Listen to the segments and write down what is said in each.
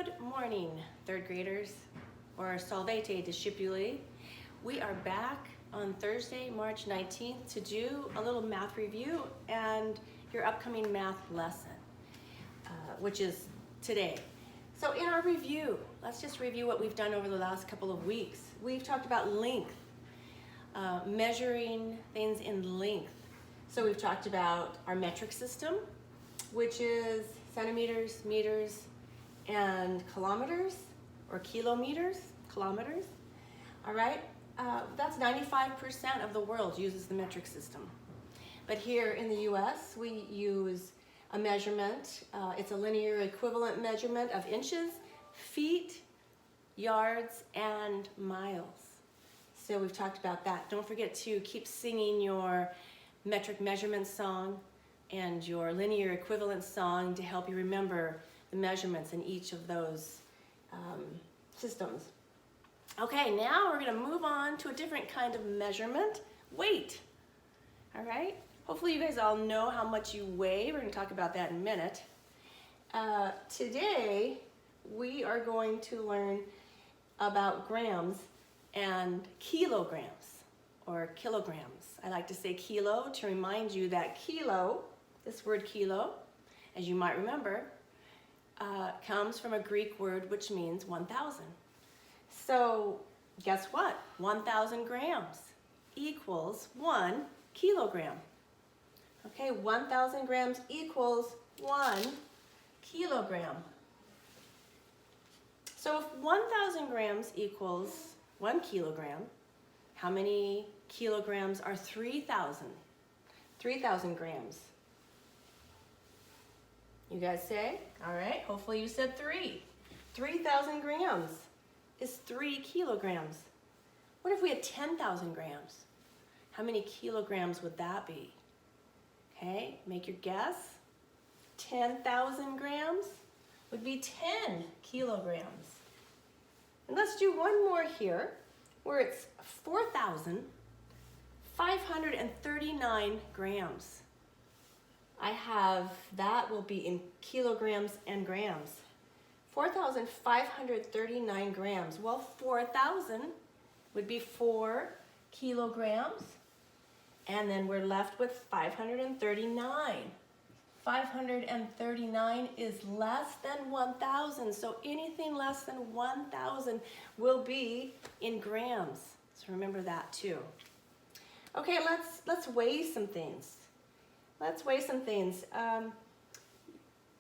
Good morning, third graders, or Salvete Discipuli. We are back on Thursday, March 19th to do a little math review and your upcoming math lesson, which is today. So in our review, let's just review what we've done over the last couple of weeks. We've talked about length, measuring things in length. So we've talked about our metric system, which is centimeters, meters, and kilometers, or kilometers, kilometers. All right, that's 95% of the world uses the metric system. But here in the US, we use a measurement. It's a linear equivalent measurement of inches, feet, yards, and miles. So we've talked about that. Don't forget to keep singing your metric measurement song and your linear equivalent song to help you remember the measurements in each of those systems. Okay, now we're going to move on to a different kind of measurement, weight. All right, hopefully you guys all know how much you weigh. We're going to talk about that in a minute. Today we are going to learn about grams and kilograms, or kilograms. I like to say kilo to remind you that kilo, this word kilo, as you might remember, comes from a Greek word which means 1,000. So guess what? 1,000 grams equals 1 kilogram. Okay, 1,000 grams equals 1 kilogram. So if 1,000 grams equals 1 kilogram, how many kilograms are 3,000? 3,000 grams. You guys say? All right, hopefully you said 3. 3,000 grams is 3 kilograms. What if we had 10,000 grams? How many kilograms would that be? Okay, make your guess. 10,000 grams would be 10 kilograms. And let's do one more here, where it's 4,539 grams. I have, that will be in kilograms and grams. 4,539 grams. Well, 4,000 would be 4 kilograms. And then we're left with 539. 539 is less than 1,000. So anything less than 1,000 will be in grams. So remember that too. Okay, let's weigh some things. Let's weigh some things.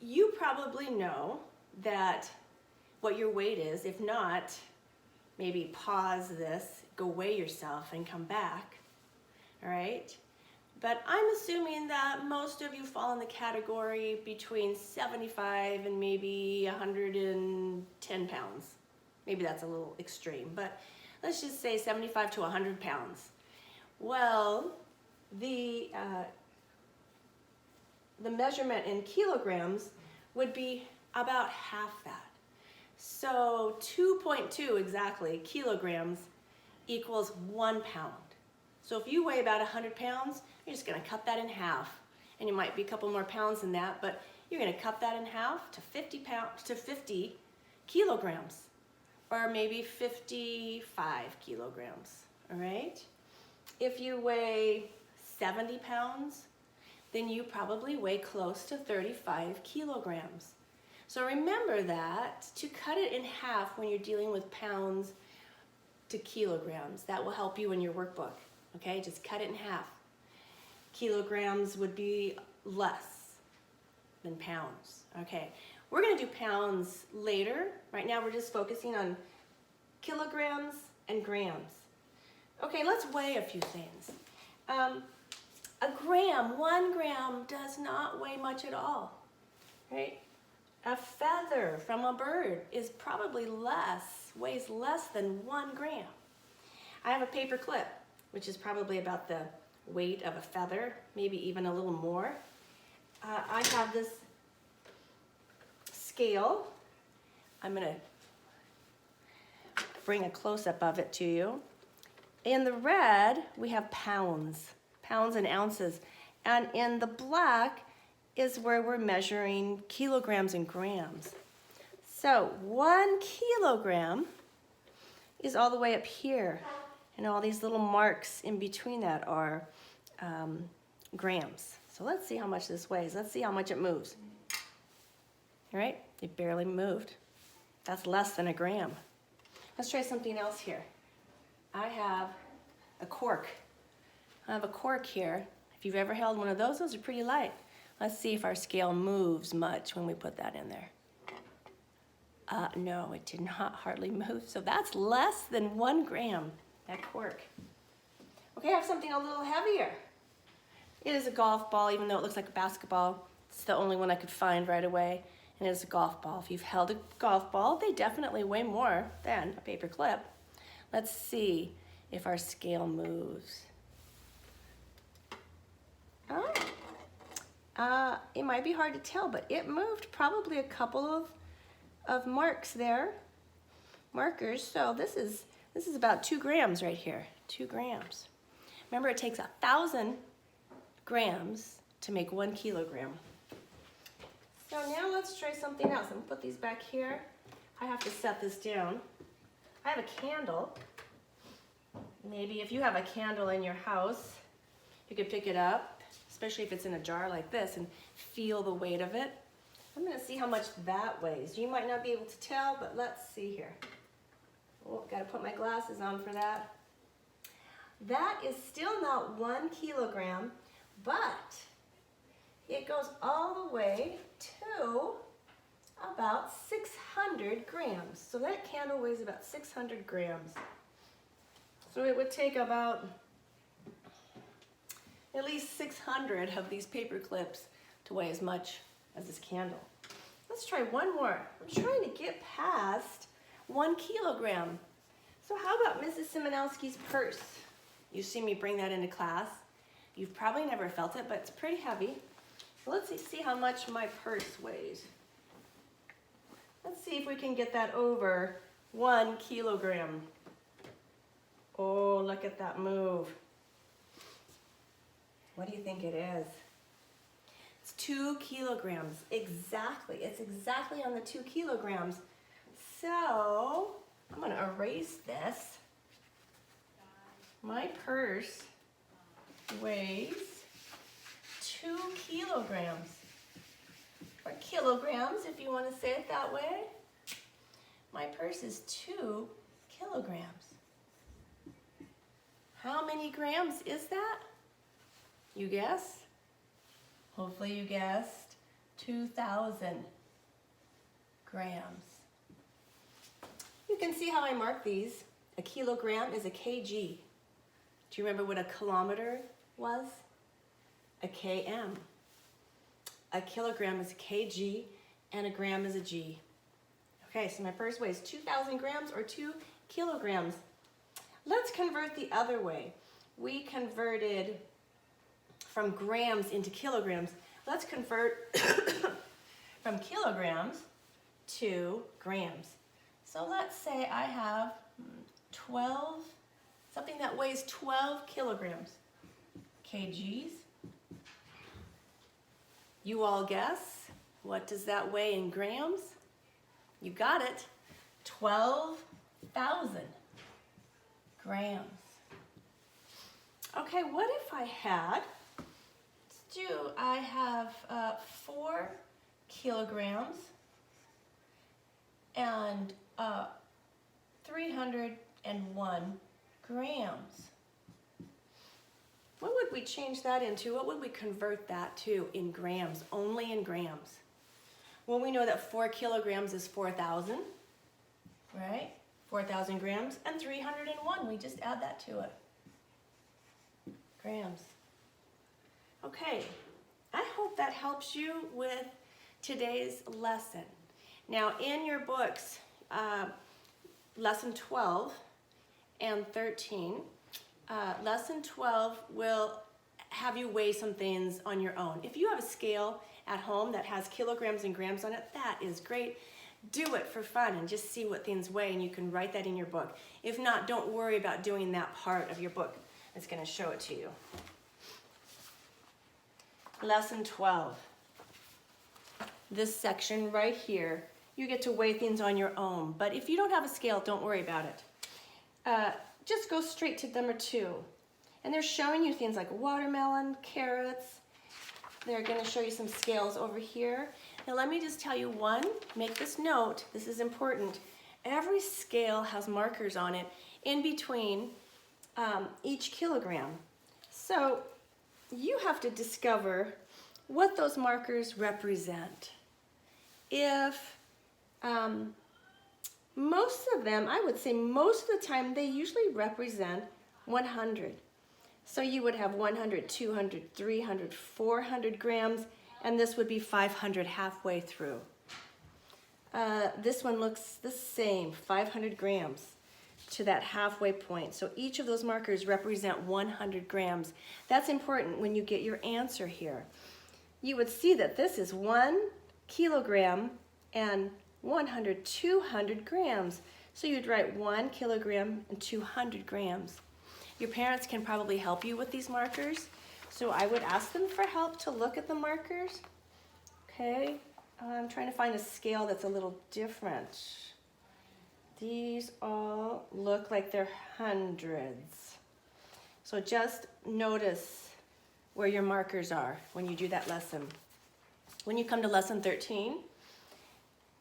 You probably know that what your weight is. If not, maybe pause this, go weigh yourself and come back. All right? But I'm assuming that most of you fall in the category between 75 and maybe 110 pounds. Maybe that's a little extreme, but let's just say 75 to 100 pounds. Well, the measurement in kilograms would be about half that. So 2.2 exactly kilograms equals 1 pound. So if you weigh about 100 pounds, you're just going to cut that in half. And it might be a couple more pounds than that, but you're going to cut that in half to 50 kilograms, or maybe 55 kilograms. All right? If you weigh 70 pounds, then you probably weigh close to 35 kilograms. So remember that, to cut it in half when you're dealing with pounds to kilograms. That will help you in your workbook, okay? Just cut it in half. Kilograms would be less than pounds, okay? We're gonna do pounds later. Right now we're just focusing on kilograms and grams. Okay, let's weigh a few things. A gram, 1 gram does not weigh much at all, right? A feather from a bird is probably weighs less than 1 gram. I have a paper clip, which is probably about the weight of a feather, maybe even a little more. I have this scale. I'm gonna bring a close-up of it to you. In the red, we have pounds and ounces. And in the black is where we're measuring kilograms and grams. So 1 kilogram is all the way up here, and all these little marks in between that are grams. So let's see how much this weighs. Let's see how much it moves. All right, it barely moved. That's less than a gram. Let's try something else here. I have a cork. I have a cork here. If you've ever held one of those are pretty light. Let's see if our scale moves much when we put that in there. No, it did not hardly move. So that's less than 1 gram, that cork. Okay, I have something a little heavier. It is a golf ball, even though it looks like a basketball. It's the only one I could find right away, and it is a golf ball. If you've held a golf ball, they definitely weigh more than a paper clip. Let's see if our scale moves. Oh, it might be hard to tell, but it moved probably a couple of marks there, markers. So this is about 2 grams right here, 2 grams. Remember, it takes 1,000 grams to make 1 kilogram. So now let's try something else. I'm gonna put these back here. I have to set this down. I have a candle. Maybe if you have a candle in your house, you could pick it up, especially if it's in a jar like this, and feel the weight of it. I'm gonna see how much that weighs. You might not be able to tell, but let's see here. Oh, gotta put my glasses on for that. That is still not 1 kilogram, but it goes all the way to about 600 grams. So that candle weighs about 600 grams. So it would take about at least 600 of these paper clips to weigh as much as this candle. Let's try one more. I'm trying to get past 1 kilogram. So how about Mrs. Simonowski's purse? You see me bring that into class. You've probably never felt it, but it's pretty heavy. So let's see how much my purse weighs. Let's see if we can get that over 1 kilogram. Oh, look at that move. What do you think it is? It's 2 kilograms, exactly. It's exactly on the 2 kilograms. So I'm gonna erase this. My purse weighs 2 kilograms. Or kilograms, if you want to say it that way. My purse is 2 kilograms. How many grams is that? You guess? Hopefully you guessed 2,000 grams. You can see how I mark these. A kilogram is a kg. Do you remember what a kilometer was? A km. A kilogram is a kg, and a gram is a g. Okay, so my purse weighs 2,000 grams or 2 kilograms. Let's convert the other way. We converted from grams into kilograms. Let's convert from kilograms to grams. So let's say I have 12, something that weighs 12 kilograms. Kgs. You all guess, what does that weigh in grams? You got it, 12,000 grams. Okay, what if I had, I have 4 kilograms and 301 grams. What would we change that into? What would we convert that to in grams, only in grams? Well, we know that 4 kilograms is 4,000, right? 4,000 grams, and 301, we just add that to it. Grams. Okay, I hope that helps you with today's lesson. Now, in your books, lesson 12 and 13, lesson 12 will have you weigh some things on your own. If you have a scale at home that has kilograms and grams on it, that is great. Do it for fun and just see what things weigh, and you can write that in your book. If not, don't worry about doing that part of your book. It's going to show it to you. Lesson 12. This section right here you get to weigh things on your own. But if you don't have a scale, don't worry about it. Just go straight to number 2. And they're showing you things like watermelon, carrots. They're going to show you some scales over here. Now let me just tell you one, make this note, this is important. Every scale has markers on it in between each kilogram. So you have to discover what those markers represent. If most of them, I would say most of the time, they usually represent 100. So you would have 100, 200, 300, 400 grams, and this would be 500 halfway through. This one looks the same, 500 grams to that halfway point. So each of those markers represent 100 grams. That's important when you get your answer here. You would see that this is 1 kilogram and 100, 200 grams. So you'd write 1 kilogram and 200 grams. Your parents can probably help you with these markers. So I would ask them for help to look at the markers. Okay, I'm trying to find a scale that's a little different. These all look like they're hundreds. So just notice where your markers are when you do that lesson. When you come to lesson 13,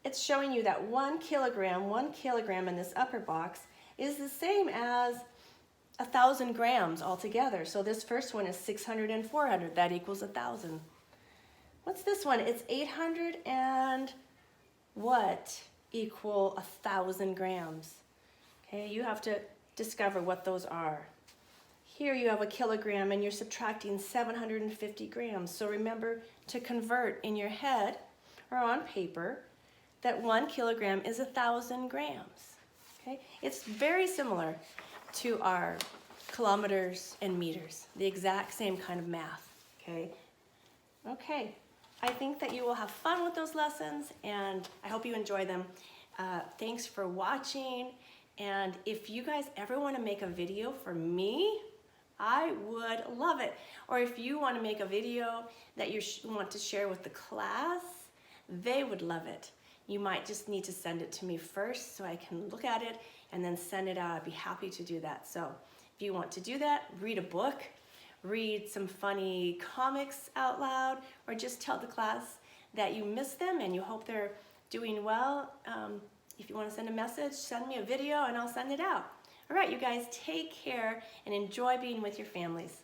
it's showing you that 1 kilogram in this upper box is the same as 1,000 grams altogether. So this first one is 600 and 400. That equals 1,000. What's this one? It's 800 and what equal 1,000 grams? Okay, you have to discover what those are. Here you have a kilogram and you're subtracting 750 grams. So remember to convert in your head or on paper that 1 kilogram is 1,000 grams. Okay, it's very similar to our kilometers and meters, the exact same kind of math, okay? Okay, I think that you will have fun with those lessons and I hope you enjoy them. Thanks for watching, and if you guys ever want to make a video for me, I would love it. Or if you want to make a video that you want to share with the class, they would love it. You might just need to send it to me first so I can look at it and then send it out. I'd be happy to do that. So if you want to do that, read a book, read some funny comics out loud, or just tell the class that you miss them and you hope they're doing well. If you want to send a message, send me a video and I'll send it out. All right, you guys, take care and enjoy being with your families.